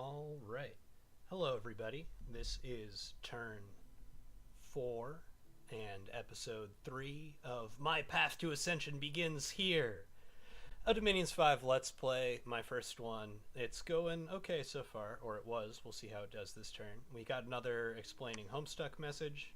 All right. Hello, everybody. This is turn 4 and episode 3 of My Path to Ascension begins here. A Dominions 5 Let's Play, my first one. It's going okay so far, or it was. We'll see how it does this turn. We got another explaining Homestuck message.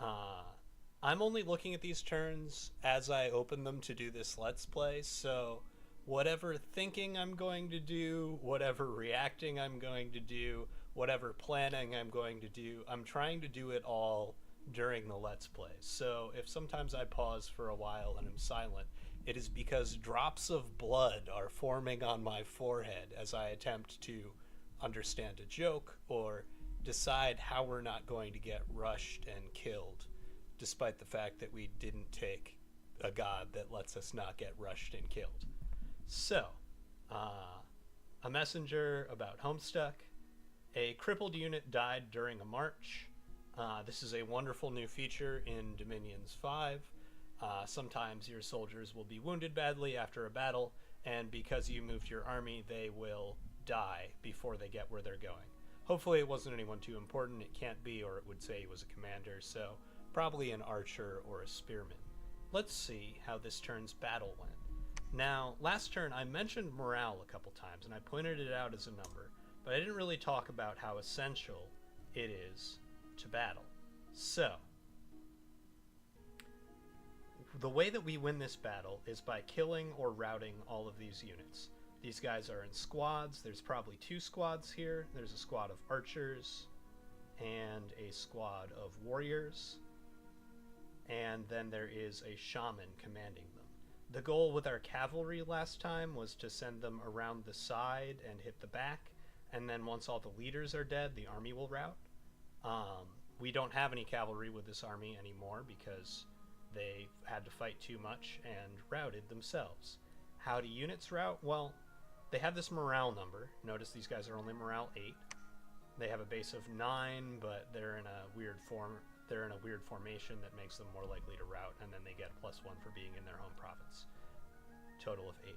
I'm only looking at these turns as I open them to do this Let's Play, so whatever thinking I'm going to do, whatever reacting I'm going to do, whatever planning I'm going to do, I'm trying to do it all during the Let's Play. So if sometimes I pause for a while and am silent, it is because drops of blood are forming on my forehead as I attempt to understand a joke or decide how we're not going to get rushed and killed, despite the fact that we didn't take a god that lets us not get rushed and killed. So, a messenger about Homestuck. A crippled unit died during a march. This is a wonderful new feature in Dominions 5. Sometimes your soldiers will be wounded badly after a battle, and because you moved your army, they will die before they get where they're going. Hopefully it wasn't anyone too important. It can't be, or it would say he was a commander, so probably an archer or a spearman. Let's see how this turn's battle went. Now, last turn I mentioned morale a couple times, and I pointed it out as a number, but I didn't really talk about how essential it is to battle. So, the way that we win this battle is by killing or routing all of these units. These guys are in squads. There's probably 2 squads here. There's a squad of archers and a squad of warriors, and then there is a shaman commanding them. The goal with our cavalry last time was to send them around the side and hit the back, and then once all the leaders are dead, the army will rout. We don't have any cavalry with this army anymore because they had to fight too much and routed themselves. How do units rout? Well, they have this morale number. Notice these guys are only morale 8. They have a base of 9, but they're in a weird form. They're in a weird formation that makes them more likely to rout, and then they get a +1 for being in their home province. Total of 8.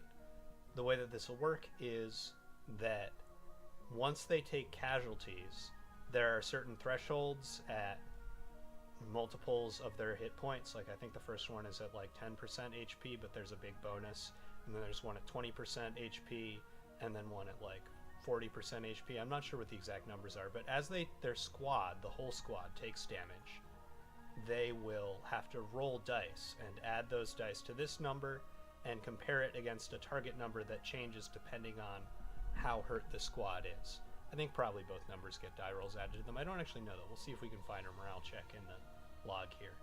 The way that this will work is that once they take casualties, there are certain thresholds at multiples of their hit points. Like I think the first one is at like 10% HP, but there's a big bonus, and then there's one at 20% HP, and then one at like 40% HP. I'm not sure what the exact numbers are, but as their squad, the whole squad, takes damage, they will have to roll dice and add those dice to this number and compare it against a target number that changes depending on how hurt the squad is. I think probably both numbers get die rolls added to them. I don't actually know though. We'll see if we can find a morale check in the log here.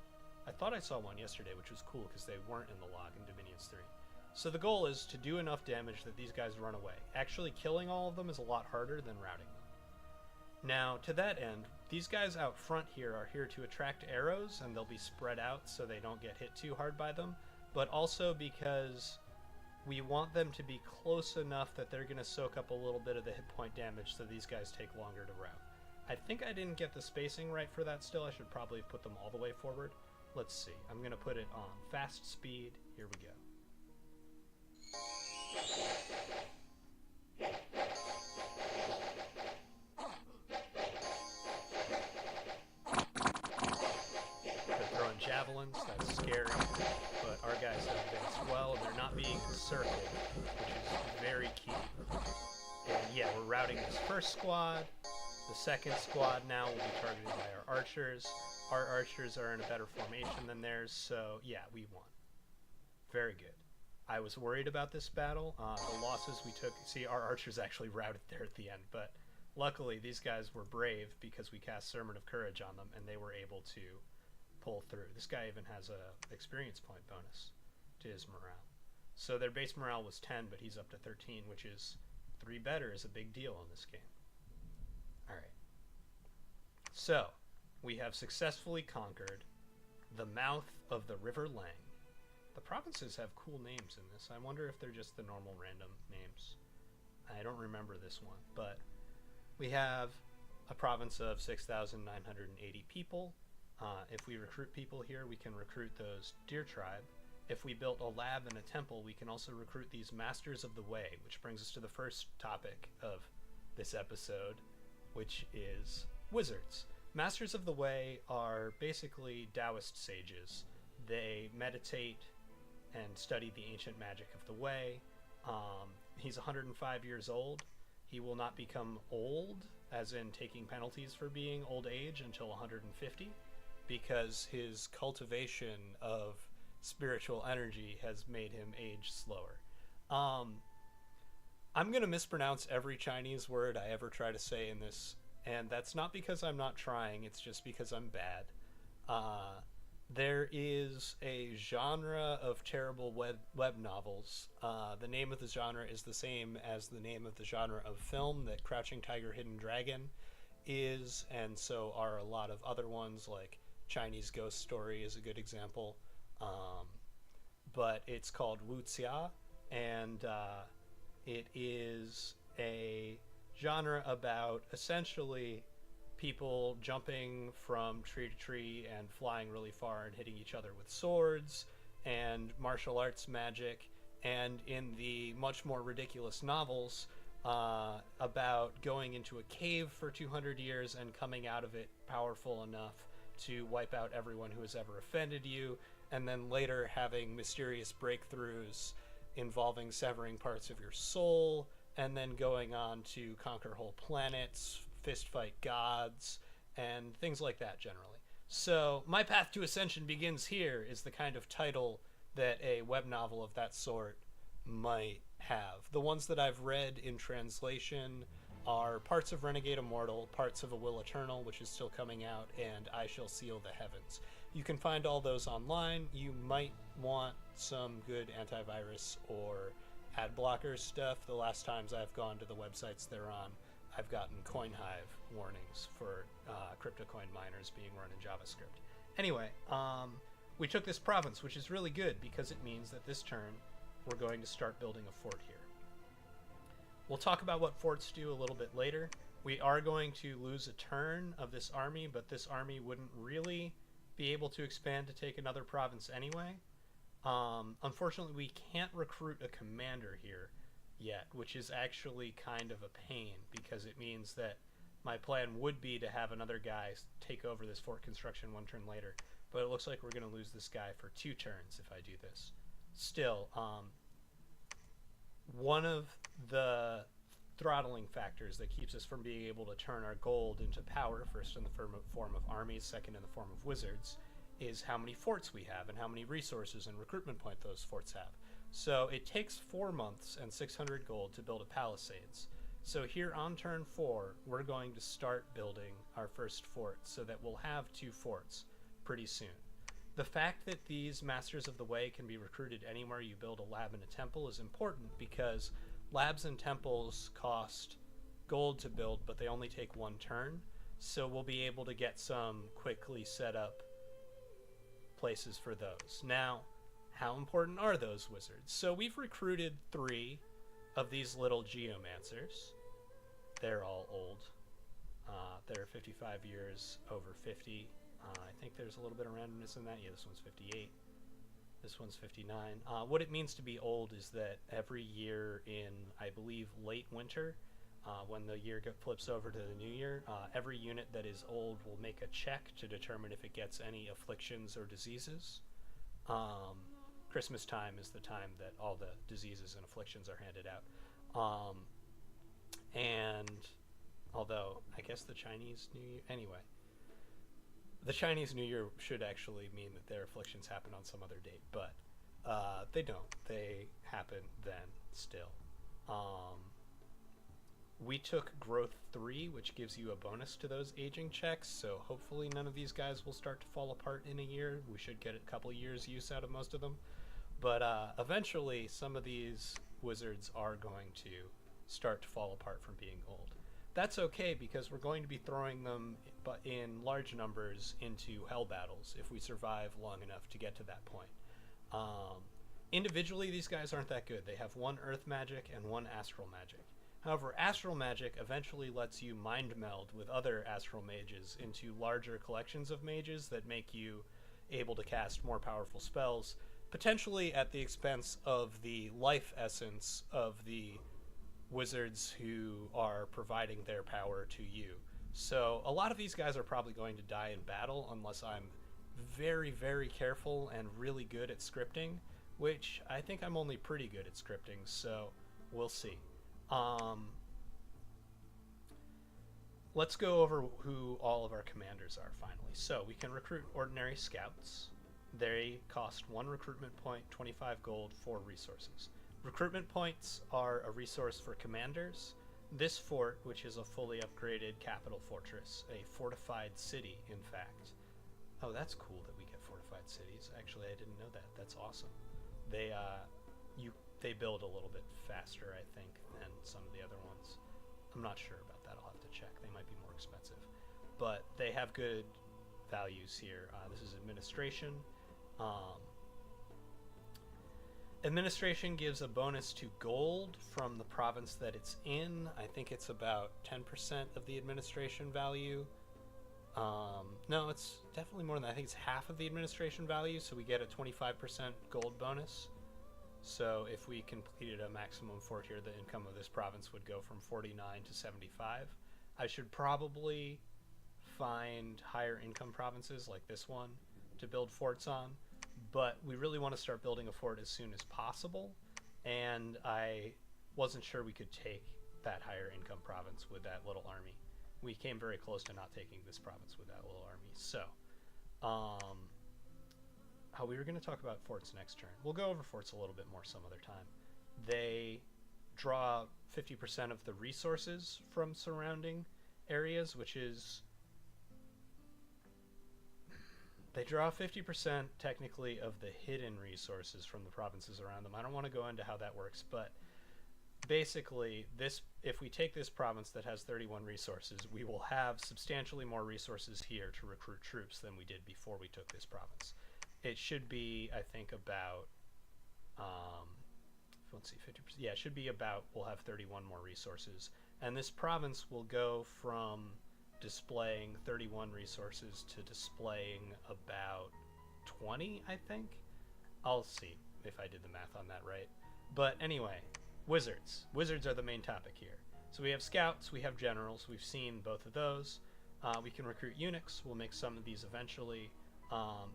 I thought I saw one yesterday, which was cool because they weren't in the log in Dominions 3. So the goal is to do enough damage that these guys run away. Actually killing all of them is a lot harder than routing them. Now, to that end, these guys out front here are here to attract arrows, and they'll be spread out so they don't get hit too hard by them, but also because we want them to be close enough that they're going to soak up a little bit of the hit point damage so these guys take longer to rout. I think I didn't get the spacing right for that still. I should probably put them all the way forward. Let's see. I'm going to put it on fast speed. Here we go. They're throwing javelins, that's scary, but our guys have advanced well, and they're not being encircled, which is very key. And yeah, we're routing this first squad. The second squad now will be targeted by our archers. Our archers are in a better formation than theirs, so yeah, we won. Very good. I was worried about this battle. The losses we took... See, our archers actually routed there at the end, but luckily these guys were brave because we cast Sermon of Courage on them, and they were able to pull through. This guy even has a experience point bonus to his morale. So their base morale was 10, but he's up to 13, which is 3 better is a big deal in this game. Alright. So, we have successfully conquered the mouth of the River Lang. The provinces have cool names in this. I wonder if they're just the normal random names. I don't remember this one, but we have a province of 6,980 people. If we recruit people here, we can recruit those Deer Tribe. If we built a lab and a temple, we can also recruit these Masters of the Way, which brings us to the first topic of this episode, which is wizards. Masters of the Way are basically Taoist sages. They meditate and study the ancient magic of the Way. He's 105 years old. He will not become old, as in taking penalties for being old age, until 150, because his cultivation of spiritual energy has made him age slower. I'm going to mispronounce every Chinese word I ever try to say in this, and that's not because I'm not trying, it's just because I'm bad. There is a genre of terrible web novels. The name of the genre is the same as the name of the genre of film that Crouching Tiger, Hidden Dragon is, and so are a lot of other ones, like Chinese Ghost Story is a good example. But it's called wuxia, and it is a genre about essentially people jumping from tree to tree and flying really far and hitting each other with swords and martial arts magic, and in the much more ridiculous novels about going into a cave for 200 years and coming out of it powerful enough to wipe out everyone who has ever offended you, and then later having mysterious breakthroughs involving severing parts of your soul, and then going on to conquer whole planets, fist fight gods, and things like that generally. So, My Path to Ascension Begins Here is the kind of title that a web novel of that sort might have. The ones that I've read in translation are parts of Renegade Immortal, parts of A Will Eternal, which is still coming out, and I Shall Seal the Heavens. You can find all those online. You might want some good antivirus or ad blocker stuff. The last times I've gone to the websites they're on, I've gotten CoinHive warnings for CryptoCoin miners being run in JavaScript. Anyway, we took this province, which is really good because it means that this turn we're going to start building a fort here. We'll talk about what forts do a little bit later. We are going to lose a turn of this army, but this army wouldn't really be able to expand to take another province anyway. Unfortunately, we can't recruit a commander here yet, which is actually kind of a pain, because it means that my plan would be to have another guy take over this fort construction one turn later, but it looks like we're going to lose this guy for 2 turns if I do this. Still, one of the throttling factors that keeps us from being able to turn our gold into power, first in the form of armies, second in the form of wizards, is how many forts we have and how many resources and recruitment point those forts have. So it takes 4 months and 600 gold to build a palisades. So here on turn 4, we're going to start building our first fort so that we'll have 2 forts pretty soon. The fact that these Masters of the Way can be recruited anywhere you build a lab and a temple is important, because labs and temples cost gold to build, but they only take 1 turn. So we'll be able to get some quickly set up places for those. Now, how important are those wizards? So we've recruited 3 of these little geomancers. They're all old. They're 55 years over 50. I think there's a little bit of randomness in that. Yeah, this one's 58. This one's 59. What it means to be old is that every year in, I believe, late winter, when the year flips over to the new year, every unit that is old will make a check to determine if it gets any afflictions or diseases. Christmas time is the time that all the diseases and afflictions are handed out. And although I guess the Chinese New Year, anyway, the Chinese New Year should actually mean that their afflictions happen on some other date, but they don't. They happen then still. We took Growth 3, which gives you a bonus to those aging checks, so hopefully none of these guys will start to fall apart in a year. We should get a couple years use out of most of them. But eventually some of these wizards are going to start to fall apart from being old. That's okay, because we're going to be throwing them in large numbers into hell battles if we survive long enough to get to that point. Individually, these guys aren't that good. They have 1 earth magic and 1 astral magic. However, astral magic eventually lets you mind meld with other astral mages into larger collections of mages that make you able to cast more powerful spells, potentially at the expense of the life essence of the wizards who are providing their power to you. So a lot of these guys are probably going to die in battle unless I'm very, very careful and really good at scripting, which I think I'm only pretty good at scripting, so we'll see. Let's go over who all of our commanders are finally. So we can recruit ordinary scouts. They cost 1 recruitment point, 25 gold, 4 resources. Recruitment points are a resource for commanders. This fort, which is a fully upgraded capital fortress, a fortified city, in fact. Oh, that's cool that we get fortified cities. Actually, I didn't know that. That's awesome. They build a little bit faster, I think, than some of the other ones. I'm not sure about that. I'll have to check. They might be more expensive. But they have good values here. This is administration. Administration gives a bonus to gold from the province that it's in. I think it's about 10% of the administration value. No, it's definitely more than that. I think it's half of the administration value, so we get a 25% gold bonus. So if we completed a maximum fort here, the income of this province would go from 49 to 75. I should probably find higher income provinces like this one to build forts on, but we really want to start building a fort as soon as possible, and I wasn't sure we could take that higher income province with that little army. We came very close to not taking this province with that little army. So, we were going to talk about forts next turn. We'll go over forts a little bit more some other time. They draw 50% of the resources from surrounding areas, which is... They draw 50% technically of the hidden resources from the provinces around them. I don't want to go into how that works, but basically, if we take this province that has 31 resources, we will have substantially more resources here to recruit troops than we did before we took this province. It should be, I think, about, let's see, 50%. Yeah, it should be about, we'll have 31 more resources. And this province will go from displaying 31 resources to displaying about 20, I think. I'll see if I did the math on that right. But anyway, wizards. Wizards are the main topic here. So we have scouts, we have generals. We've seen both of those. We can recruit eunuchs. We'll make some of these eventually.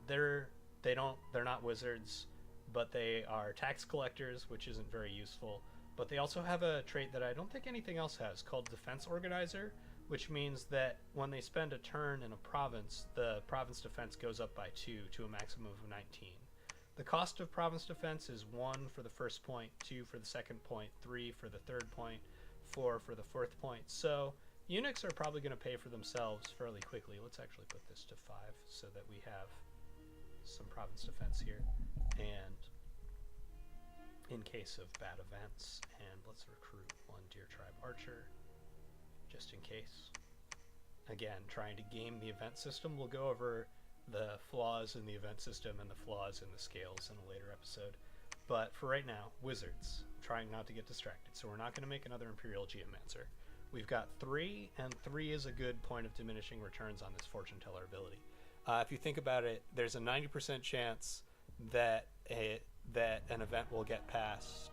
They're not wizards, but they are tax collectors, which isn't very useful. But they also have a trait that I don't think anything else has, called defense organizer, which means that when they spend a turn in a province, the province defense goes up by 2 to a maximum of 19. The cost of province defense is 1 for the first point, 2 for the second point, 3 for the third point, 4 for the fourth point. So eunuchs are probably going to pay for themselves fairly quickly. Let's actually put this to 5 so that we have some province defense here. And in case of bad events, and let's recruit 1 Deer Tribe Archer, just in case. Again, trying to game the event system. We'll go over the flaws in the event system and the flaws in the scales in a later episode. But for right now, wizards, trying not to get distracted. So we're not going to make another Imperial Geomancer. We've got 3, and 3 is a good point of diminishing returns on this Fortune Teller ability. If you think about it, there's a 90% chance that an event will get past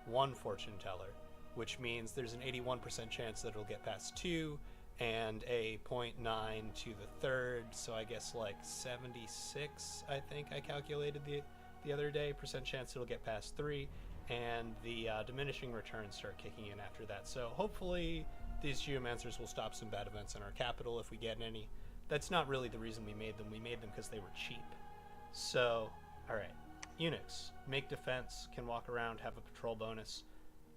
1 Fortune Teller, which means there's an 81% chance that it'll get past 2, and a 0.9 to the third, so I guess like 76, I think I calculated the other day, percent chance it'll get past 3, and the diminishing returns start kicking in after that. So hopefully these Geomancers will stop some bad events in our capital if we get any. That's not really the reason we made them. We made them because they were cheap. So, alright. Eunuchs. Make defense, can walk around, have a patrol bonus.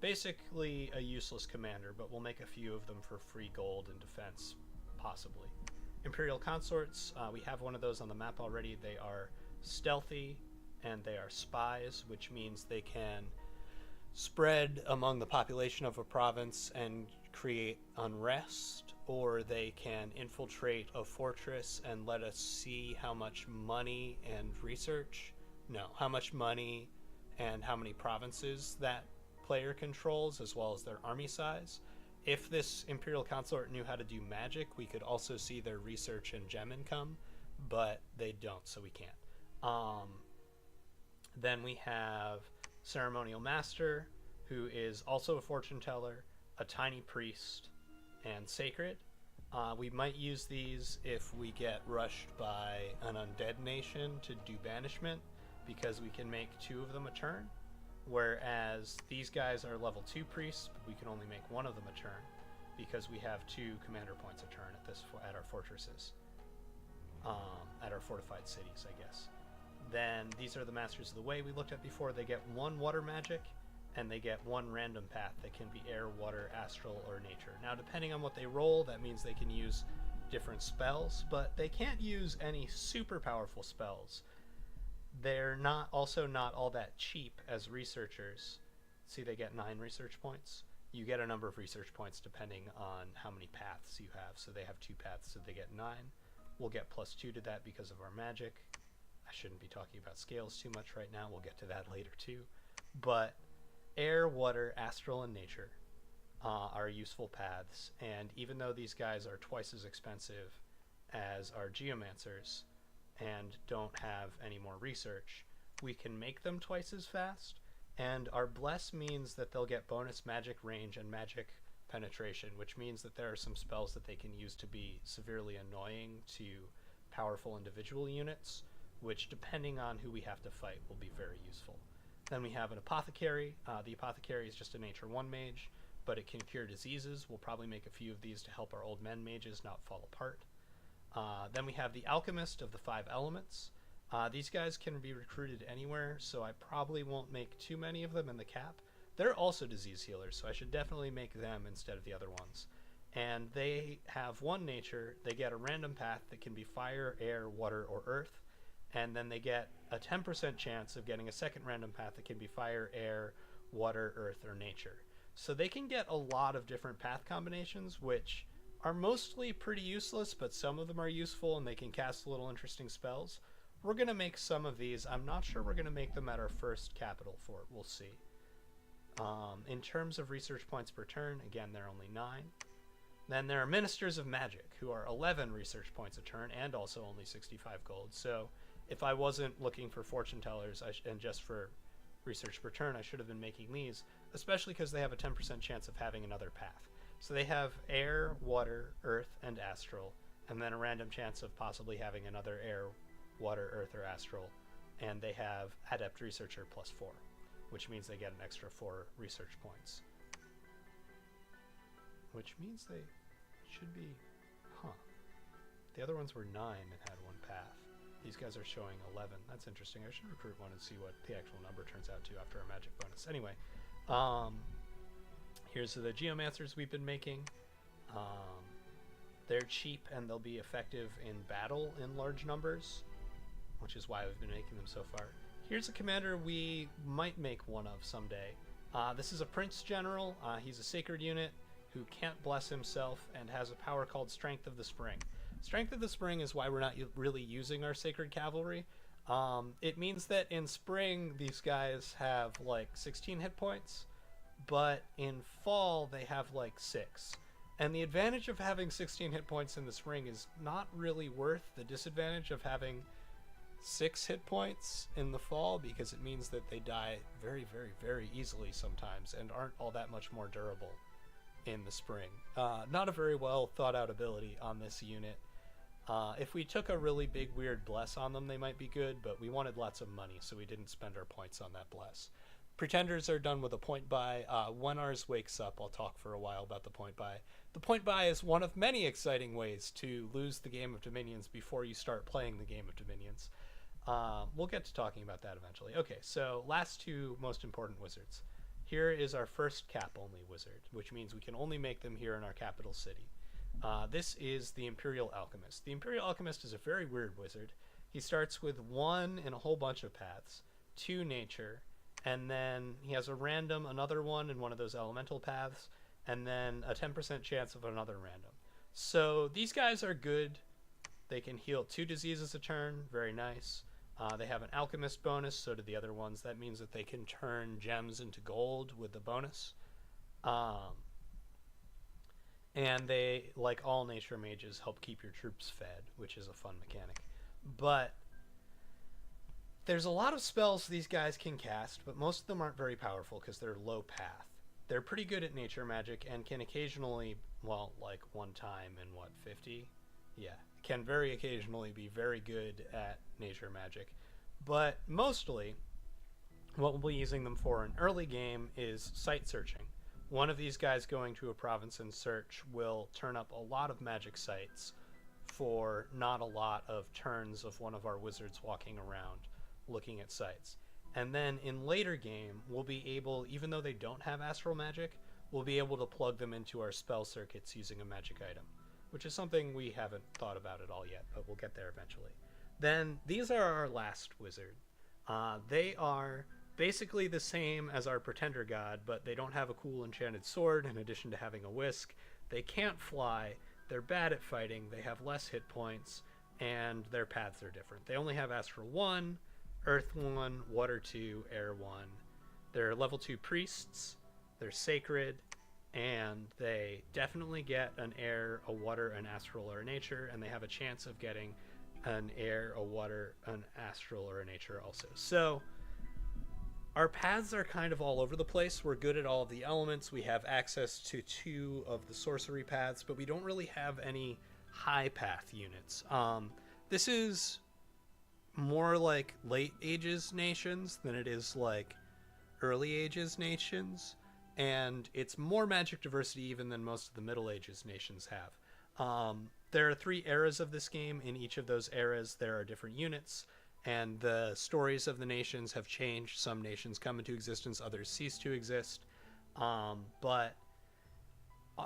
Basically a useless commander, but we'll make a few of them for free gold and defense, possibly. Imperial Consorts. We have one of those on the map already. They are stealthy, and they are spies, which means they can spread among the population of a province and create unrest, or they can infiltrate a fortress and let us see how much money and research, no, how much money and how many provinces that player controls, as well as their army size. If this Imperial Consort knew how to do magic, we could also see their research and gem income, but they don't, so we can't. Then we have Ceremonial Master, who is also a fortune teller, a tiny priest, and sacred. We might use these if we get rushed by an undead nation to do banishment, because we can make 2 of them a turn, whereas these guys are level 2 priests, but we can only make 1 of them a turn, because we have 2 commander points a turn at our fortresses, at our fortified cities, I guess. Then these are the Masters of the Way we looked at before. They get 1 water magic, and they get 1 random path that can be air, water, astral, or nature. Now, depending on what they roll, that means they can use different spells, but they can't use any super powerful spells. They're not all that cheap as researchers. See, they get 9 research points. You get a number of research points depending on how many paths you have. So they have 2 paths, so they get 9. We'll get +2 to that because of our magic. I shouldn't be talking about scales too much right now. We'll get to that later too. But air, water, astral, and nature are useful paths. And even though these guys are twice as expensive as our geomancers and don't have any more research, we can make them twice as fast. And our bless means that they'll get bonus magic range and magic penetration, which means that there are some spells that they can use to be severely annoying to powerful individual units, which, depending on who we have to fight, will be very useful. Then we have an apothecary. The apothecary is just a nature 1 mage, but it can cure diseases. We'll probably make a few of these to help our old men mages not fall apart. Then we have the alchemist of the 5 elements. These guys can be recruited anywhere, so I probably won't make too many of them in the cap. They're also disease healers, so I should definitely make them instead of the other ones. And they have 1 nature. They get a random path that can be fire, air, water, or earth. And then they get a 10% chance of getting a second random path that can be fire, air, water, earth, or nature. So they can get a lot of different path combinations, which are mostly pretty useless, but some of them are useful, and they can cast little interesting spells. We're going to make some of these. I'm not sure we're going to make them at our first capital fort. We'll see. In terms of research points per turn, again, they're only 9. Then there are Ministers of Magic, who are 11 research points a turn, and also only 65 gold. So if I wasn't looking for fortune tellers and just for research per turn, I should have been making these, especially because they have a 10% chance of having another path. So they have air, water, earth, and astral, and then a random chance of possibly having another air, water, earth, or astral. And they have Adept Researcher +4, which means they get an extra 4 research points. Which means they should be, The other ones were 9 and had 1 path. These guys are showing 11. That's interesting. I should recruit one and see what the actual number turns out to after our magic bonus. Anyway, here's the geomancers we've been making. They're cheap and they'll be effective in battle in large numbers, which is why we've been making them so far. Here's a commander we might make one of someday. This is a Prince General. He's a sacred unit who can't bless himself and has a power called Strength of the Spring. Strength of the Spring is why we're not really using our Sacred Cavalry. It means that in Spring, these guys have like 16 hit points, but in Fall, they have like 6. And the advantage of having 16 hit points in the Spring is not really worth the disadvantage of having 6 hit points in the Fall, because it means that they die very, very, very easily sometimes and aren't all that much more durable in the Spring. Not a very well thought out ability on this unit. If we took a really big weird bless on them, they might be good, but we wanted lots of money, so we didn't spend our points on that bless. Pretenders are done with a point buy. When ours wakes up, I'll talk for a while about the point buy. The point buy is one of many exciting ways to lose the Game of Dominions before you start playing the Game of Dominions. We'll get to talking about that eventually. Okay, so last 2 most important wizards. Here is our first cap-only wizard, which means we can only make them here in our capital city. This is the Imperial Alchemist. The Imperial Alchemist is a very weird wizard. He starts with 1 in a whole bunch of paths, 2 nature, and then he has a random, another 1 in one of those elemental paths, and then a 10% chance of another random. So these guys are good. They can heal 2 diseases a turn, very nice. They have an alchemist bonus, so do the other ones. That means that they can turn gems into gold with the bonus. And they, like all nature mages, help keep your troops fed, which is a fun mechanic. But There's a lot of spells these guys can cast, but most of them aren't very powerful because they're low path. They're pretty good at nature magic and can occasionally, well, like one time in what, 50? Yeah, can very occasionally be very good at nature magic. But mostly, what we'll be using them for in early game is site searching. One of these guys going to a province and search will turn up a lot of magic sites for not a lot of turns of one of our wizards walking around looking at sites. And then in later game, we'll be able, even though they don't have astral magic, we'll be able to plug them into our spell circuits using a magic item, which is something we haven't thought about at all yet, but we'll get there eventually. Then these are our last wizard. They are basically the same as our pretender god, but they don't have a cool enchanted sword in addition to having a whisk. They can't fly, they're bad at fighting, they have less hit points, and their paths are different. They only have Astral 1, Earth 1, Water 2, Air 1. They're level 2 priests, they're sacred, and they definitely get an air, a water, an astral, or a nature, and they have a chance of getting an air, a water, an astral, or a nature also. So our paths are kind of all over the place. We're good at all of the elements. We have access to 2 of the sorcery paths, but we don't really have any high path units. This is more like late ages nations than it is like early ages nations, and it's more magic diversity even than most of the Middle Ages nations have. There are 3 eras of this game. In each of those eras there are different units, and the stories of the nations have changed. Some nations come into existence, others cease to exist. But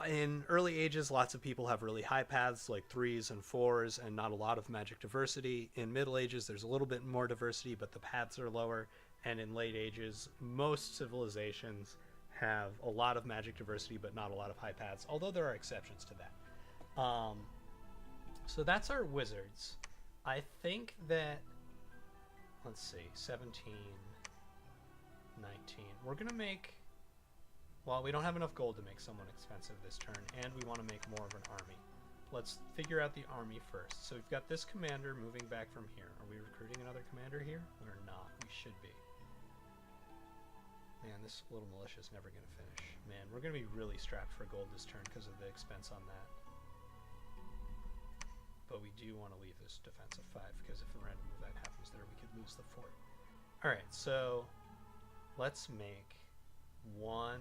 in early ages, lots of people have really high paths like 3s and 4s and not a lot of magic diversity. In Middle Ages there's a little bit more diversity, but the paths are lower. And in late ages, most civilizations have a lot of magic diversity but not a lot of high paths, although there are exceptions to that. So that's our wizards. I think that, let's see, 17, 19. We're going to make, well, we don't have enough gold to make someone expensive this turn, and we want to make more of an army. Let's figure out the army first. So we've got this commander moving back from here. Are we recruiting another commander here? Or not? We should be. Man, this little militia is never going to finish. Man, we're going to be really strapped for gold this turn because of the expense on that. But we do want to leave this defense of 5, because if a random event happens there, we could lose the fort. Alright, so let's make 1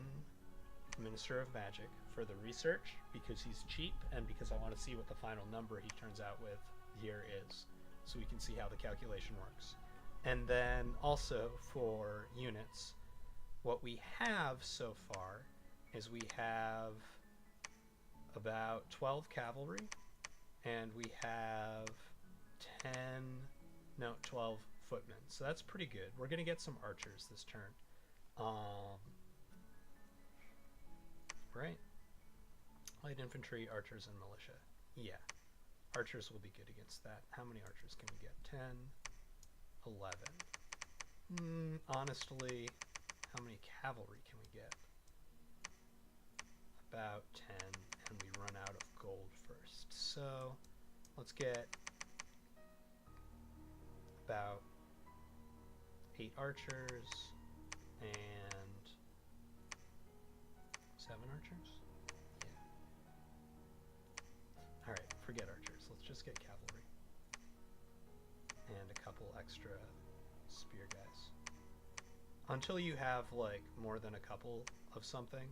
Minister of Magic for the research, because he's cheap, and because I want to see what the final number he turns out with here is, so we can see how the calculation works. And then also for units, what we have so far is we have about 12 cavalry, and we have 12 footmen. So that's pretty good. We're going to get some archers this turn. Right? Light infantry, archers, and militia. Yeah. Archers will be good against that. How many archers can we get? 10, 11. Honestly, how many cavalry can we get? About 10, and we run out of gold first. So let's get about 8 archers and 7 archers? Yeah. Alright, forget archers. Let's just get cavalry. And a couple extra spear guys. Until you have, like, more than a couple of something,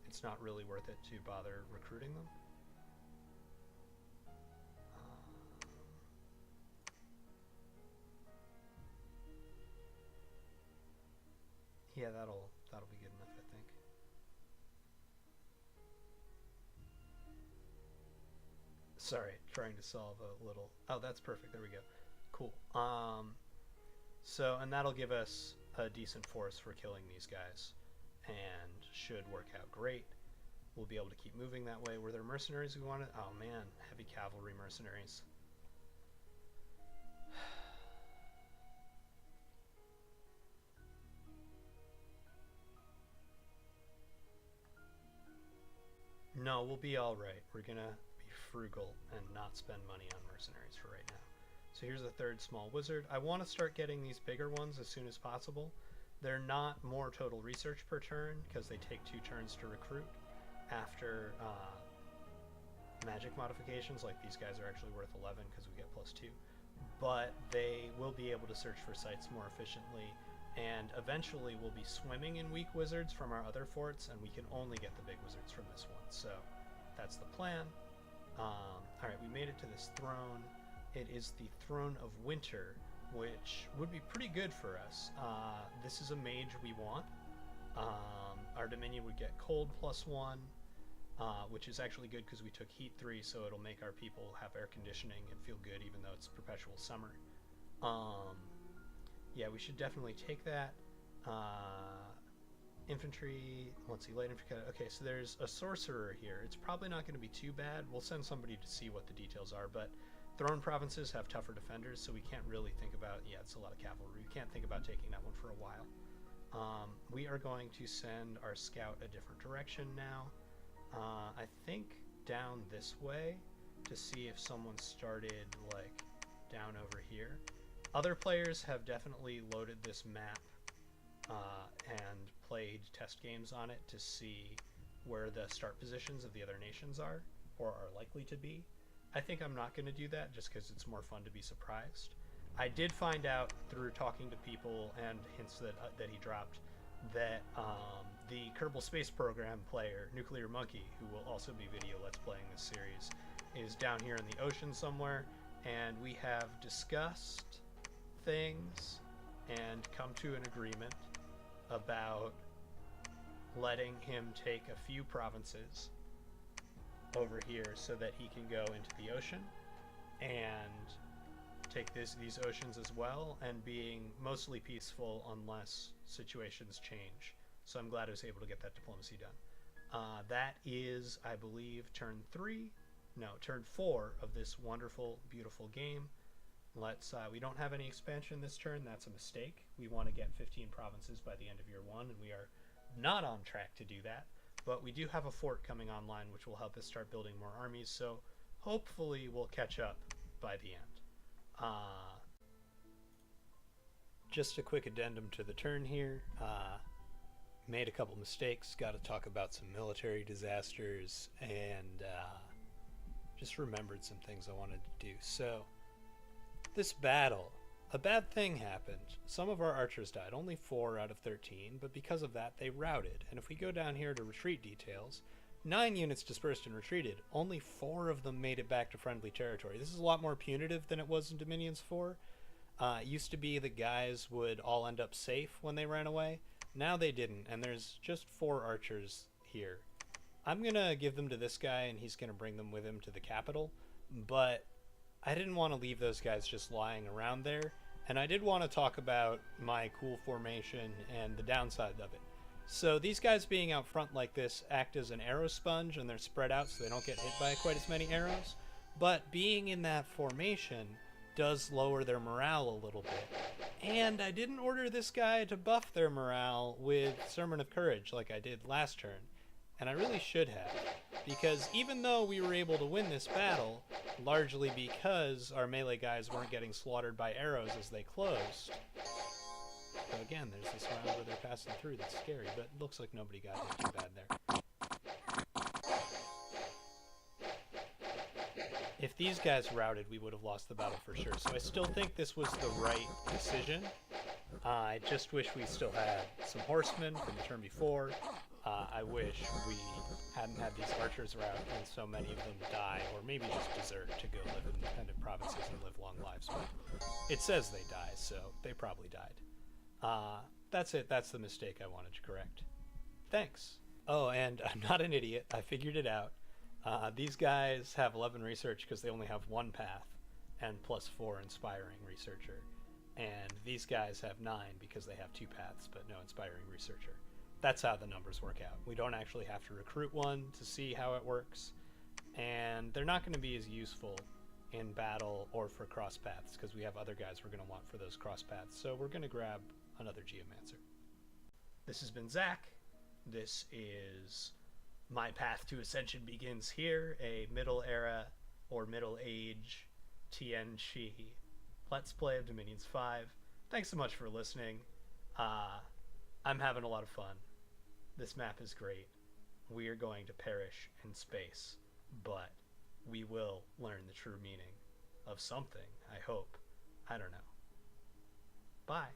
it's not really worth it to bother recruiting them. Yeah, that'll be good enough, I think. Sorry, trying to solve a little. Oh, that's perfect. There we go. Cool. So, and that'll give us a decent force for killing these guys, and should work out great. We'll be able to keep moving that way. Were there mercenaries we wanted? Oh man, heavy cavalry mercenaries. No, we'll be alright. We're gonna be frugal and not spend money on mercenaries for right now. So here's a third small wizard. I want to start getting these bigger ones as soon as possible. They're not more total research per turn because they take 2 turns to recruit after magic modifications. Like these guys are actually worth 11 because we get +2. But they will be able to search for sites more efficiently, and eventually we'll be swimming in weak wizards from our other forts, and we can only get the big wizards from this one. So that's the plan. Alright, we made it to this throne. It is the Throne of Winter, which would be pretty good for us. This is a mage we want. Our Dominion would get cold +1, which is actually good because we took heat 3, so it'll make our people have air conditioning and feel good even though it's perpetual summer. Yeah, we should definitely take that. Infantry, let's see, light infantry. Okay, so there's a sorcerer here. It's probably not going to be too bad. We'll send somebody to see what the details are, but throne provinces have tougher defenders, so we can't really think about, yeah, it's a lot of cavalry. We can't think about taking that one for a while. We are going to send our scout a different direction now. I think down this way to see if someone started like down over here. Other players have definitely loaded this map and played test games on it to see where the start positions of the other nations are or are likely to be. I think I'm not going to do that just because it's more fun to be surprised. I did find out through talking to people and hints that he dropped that the Kerbal Space Program player, Nuclear Monkey, who will also be video let's playing this series, is down here in the ocean somewhere, and we have discussed things and come to an agreement about letting him take a few provinces over here so that he can go into the ocean and take these oceans as well, and being mostly peaceful unless situations change. So I'm glad I was able to get that diplomacy done. That is, I believe, turn 4 of this wonderful, beautiful game. We don't have any expansion this turn. That's a mistake. We want to get 15 provinces by the end of year 1, and we are not on track to do that. But we do have a fort coming online, which will help us start building more armies, so hopefully we'll catch up by the end. Just a quick addendum to the turn here. Made a couple mistakes, got to talk about some military disasters, and just remembered some things I wanted to do. So, this battle, a bad thing happened. Some of our archers died, only 4 out of 13, but because of that they routed. And if we go down here to retreat details, 9 units dispersed and retreated. Only 4 of them made it back to friendly territory. This is a lot more punitive than it was in Dominions 4. It used to be the guys would all end up safe when they ran away. Now they didn't, and there's just 4 archers here. I'm going to give them to this guy, and he's going to bring them with him to the capital, but I didn't want to leave those guys just lying around there, and I did want to talk about my cool formation and the downside of it. So these guys being out front like this act as an arrow sponge, and they're spread out so they don't get hit by quite as many arrows, but being in that formation does lower their morale a little bit. And I didn't order this guy to buff their morale with Sermon of Courage like I did last turn, and I really should have, because even though we were able to win this battle, largely because our melee guys weren't getting slaughtered by arrows as they closed. So again, there's this round where they're passing through that's scary, but it looks like nobody got hit too bad there. If these guys routed, we would have lost the battle for sure. So I still think this was the right decision. I just wish we still had some horsemen from the turn before. I wish we hadn't had these archers around and so many of them die, or maybe just desert to go live in independent provinces and live long lives. But it says they die, so they probably died. That's it. That's the mistake I wanted to correct. Thanks. Oh, and I'm not an idiot. I figured it out. These guys have 11 research because they only have 1 path and +4 inspiring researcher. And these guys have 9 because they have 2 paths but no inspiring researcher. That's how the numbers work out. We don't actually have to recruit one to see how it works. And they're not going to be as useful in battle or for cross paths because we have other guys we're going to want for those cross paths. So we're going to grab another Geomancer. This has been Zach. This is My Path to Ascension Begins Here, a middle era or middle age TNG Let's Play of Dominions 5. Thanks so much for listening. I'm having a lot of fun. This map is great. We are going to perish in space, but we will learn the true meaning of something, I hope. I don't know. Bye.